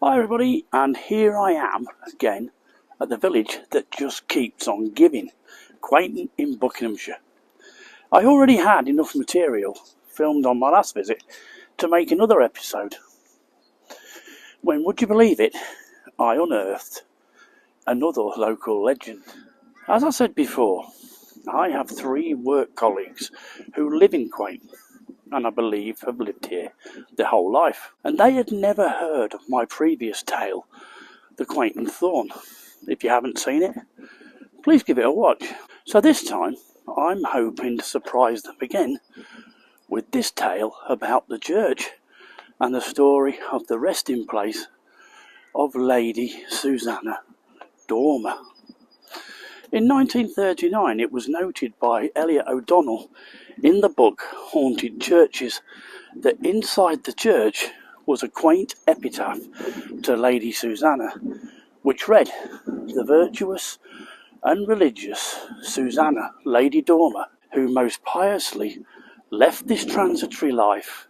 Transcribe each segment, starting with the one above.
Hi everybody, and here I am again at the village that just keeps on giving, Quainton in Buckinghamshire. I already had enough material filmed on my last visit to make another episode. When, would you believe it, I unearthed another local legend. As I said before, I have 3 work colleagues who live in Quainton, and I believe have lived here their whole life. And they had never heard of my previous tale, the Quainton Thorn. If you haven't seen it, please give it a watch. So this time, I'm hoping to surprise them again with this tale about the church and the story of the resting place of Lady Susannah Dormer. In 1939, it was noted by Elliot O'Donnell in the book Haunted Churches that inside the church was a quaint epitaph to Lady Susannah, which read, "The virtuous and religious Susannah, Lady Dormer, who most piously left this transitory life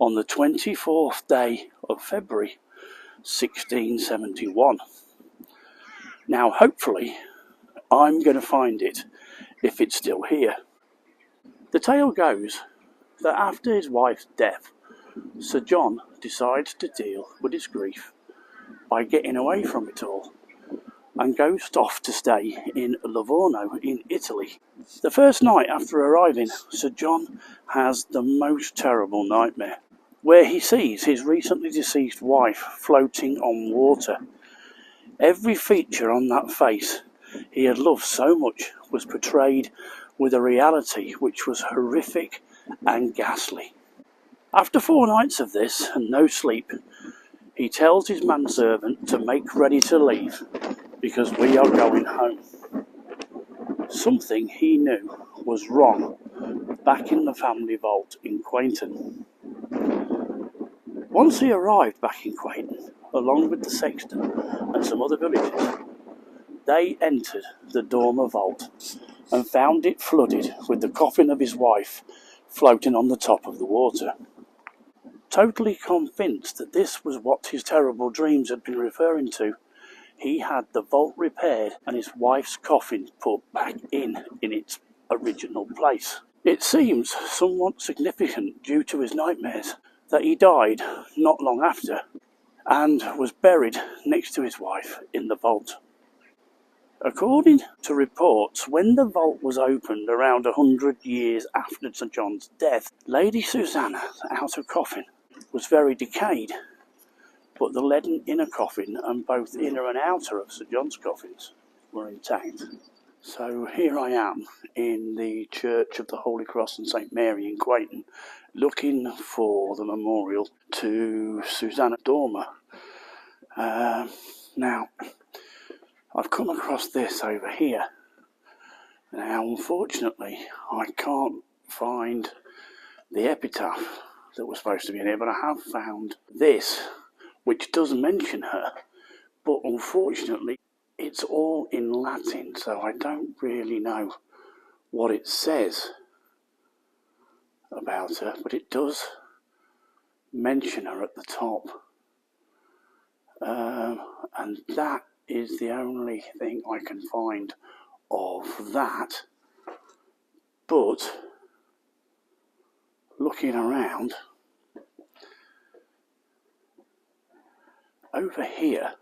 on the 24th day of February 1671. Now, hopefully, I'm going to find it if it's still here. The tale goes that after his wife's death, Sir John decides to deal with his grief by getting away from it all and goes off to stay in Livorno in Italy. The first night after arriving, Sir John has the most terrible nightmare, where he sees his recently deceased wife floating on water. Every feature on that face he had loved so much was portrayed with a reality which was horrific and ghastly. After 4 nights of this and no sleep, he tells his manservant to make ready to leave because we are going home. Something he knew was wrong back in the family vault in Quainton. Once he arrived back in Quainton, along with the sexton and some other villagers, they entered the Dormer vault and found it flooded with the coffin of his wife floating on the top of the water. Totally convinced that this was what his terrible dreams had been referring to, he had the vault repaired and his wife's coffin put back in its original place. It seems somewhat significant due to his nightmares that he died not long after and was buried next to his wife in the vault. According to reports, when the vault was opened around 100 years after Sir John's death, Lady Susannah's outer coffin was very decayed, but the leaden inner coffin and both inner and outer of Sir John's coffins were intact. So here I am in the Church of the Holy Cross and St Mary in Quainton, looking for the memorial to Susannah Dormer. Now, I've come across this over here. Now, unfortunately, I can't find the epitaph that was supposed to be in it, but I have found this, which does mention her, but unfortunately, it's all in Latin, so I don't really know what it says about her, but it does mention her at the top. And that is the only thing I can find of that. But looking around, over here,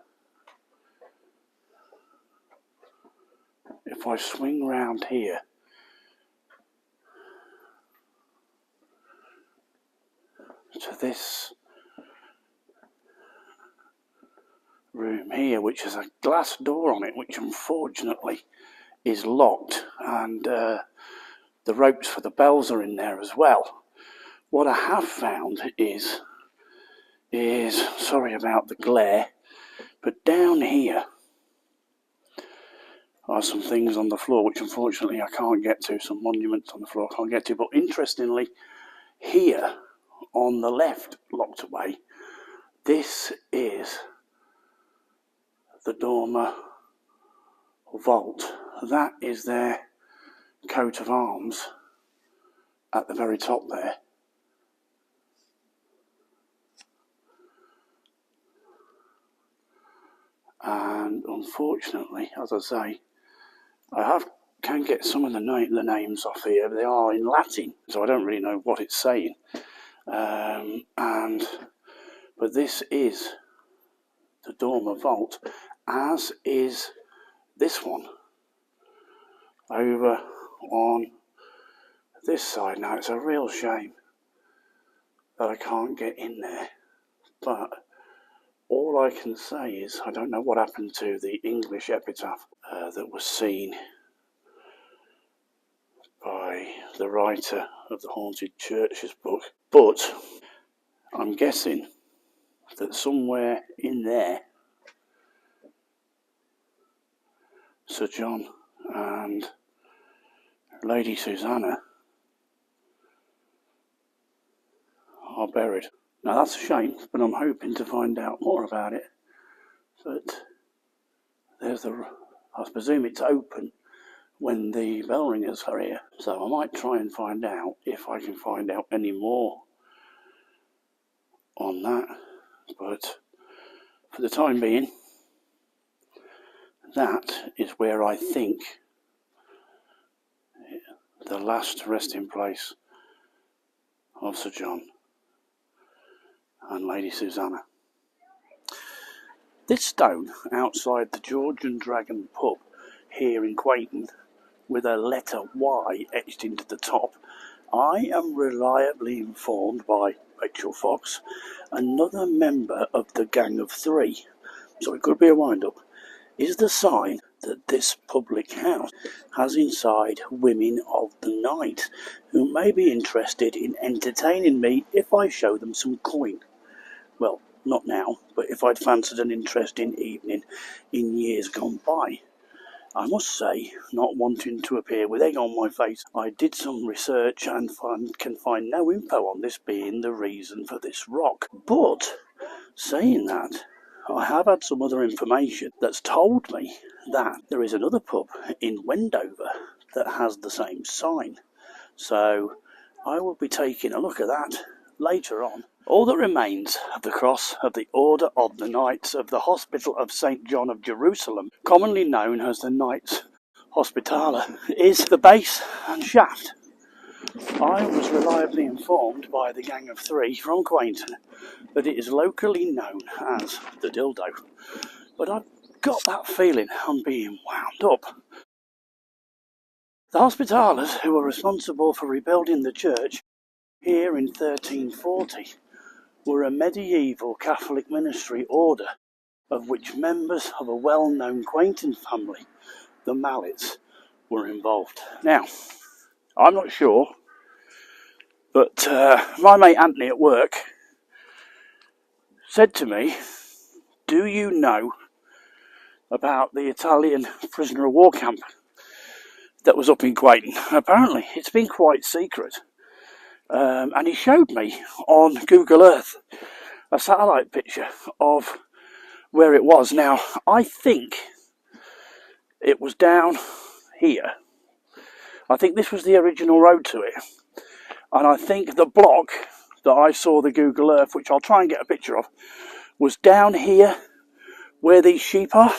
if I swing round here, to this room here, which has a glass door on it, which unfortunately is locked, and the ropes for the bells are in there as well. What I have found is sorry about the glare, but down here are some things on the floor which unfortunately I can't get to, some monuments on the floor I can't get to, but interestingly, here on the left, locked away, this is the Dormer vault. That is their coat of arms at the very top there. And unfortunately, as I say, can get some of the names off here, but they are in Latin, so I don't really know what it's saying. But this is the Dormer Vault, as is this one over on this side. Now, it's a real shame that I can't get in there, but all I can say is I don't know what happened to the English epitaph that was seen by the writer of the Haunted Churches book, but I'm guessing that somewhere in there Sir John and Lady Susannah are buried. Now that's a shame, but I'm hoping to find out more about it. But there's I presume it's open when the bell ringers are here, so I might try and find out if I can find out any more on that. But for the time being, that is where I think the last resting place of Sir John and Lady Susannah. This stone outside the George and Dragon pub here in Quainton, with a letter Y etched into the top, I am reliably informed by Rachel Fox, another member of the Gang of Three, so it could be a wind-up, is the sign that this public house has inside women of the night who may be interested in entertaining me if I show them some coin. Well, not now, but if I'd fancied an interesting evening in years gone by. I must say, not wanting to appear with egg on my face, I did some research and can find no info on this being the reason for this rock. But, saying that, I have had some other information that's told me that there is another pub in Wendover that has the same sign. So, I will be taking a look at that later on. All that remains of the cross of the Order of the Knights of the Hospital of St. John of Jerusalem, commonly known as the Knights Hospitaller, is the base and shaft. I was reliably informed by the Gang of Three from Quainton that it is locally known as the Dildo, but I've got that feeling I'm being wound up. The Hospitallers, who were responsible for rebuilding the church here in 1340, were a medieval Catholic ministry order of which members of a well-known Quainton family, the Mallets, were involved. Now, I'm not sure, but my mate Anthony at work said to me, "Do you know about the Italian prisoner of war camp that was up in Quainton?" Apparently, it's been quite secret. And he showed me on Google Earth a satellite picture of where it was. Now, I think it was down here. I think this was the original road to it. And I think the block that I saw the Google Earth, which I'll try and get a picture of, was down here where these sheep are.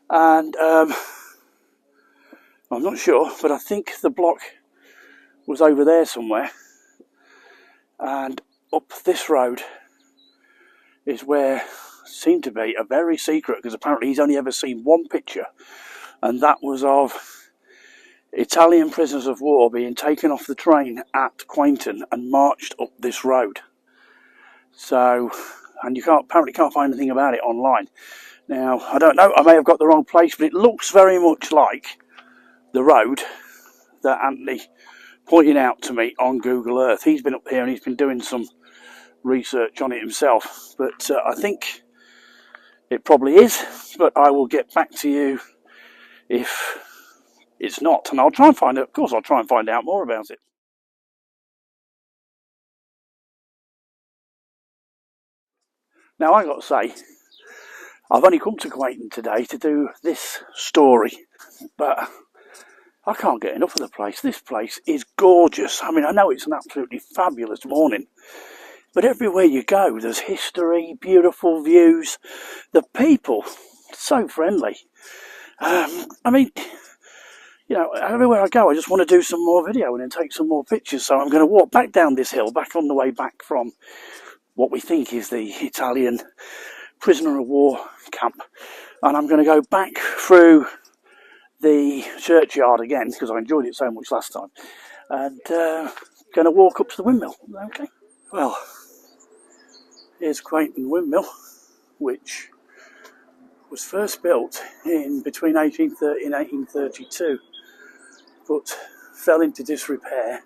And I'm not sure, but I think the block was over there somewhere. And up this road is where seemed to be a very secret, because apparently he's only ever seen one picture, and that was of Italian prisoners of war being taken off the train at Quainton and marched up this road. So, and you apparently can't find anything about it online. Now, I don't know, I may have got the wrong place, but it looks very much like the road that Anthony pointed out to me on Google Earth. He's been up here and he's been doing some research on it himself, but I think it probably is, but I will get back to you if it's not, and I'll try and find out, of course I'll try and find out more about it. Now, I got to say, I've only come to Quainton today to do this story, but I can't get enough of the place. This place is gorgeous. I mean, I know it's an absolutely fabulous morning, but everywhere you go, there's history, beautiful views. The people So friendly. I mean, you know, everywhere I go, I just want to do some more video and then take some more pictures. So I'm going to walk back down this hill, back on the way back from what we think is the Italian prisoner of war camp. And I'm going to go back through the churchyard again, because I enjoyed it so much last time. And going to walk up to the windmill. Okay. Well, here's Quainton windmill, which was first built in between 1830 and 1832, but fell into disrepair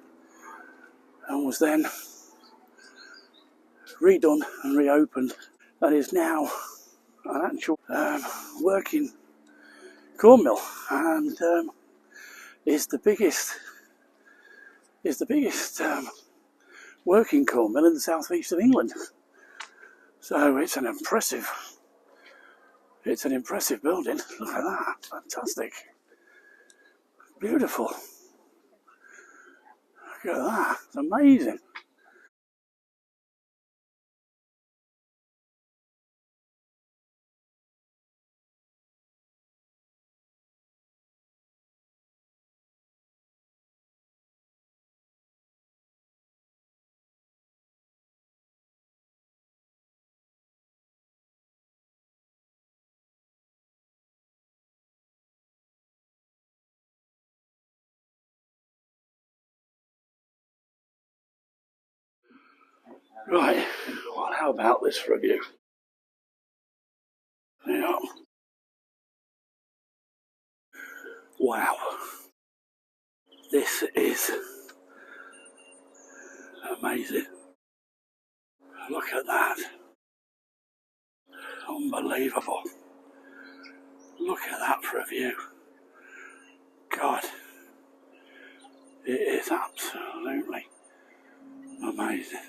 and was then redone and reopened, and is now an actual working corn mill, and is the biggest working corn mill in the southeast of England. So it's an impressive building. Look at that, fantastic, beautiful. Look at that, it's amazing. Right, well, how about this for a view? Yeah. Wow, this is amazing. Look at that, unbelievable. Look at that for a view. God, it is absolutely amazing.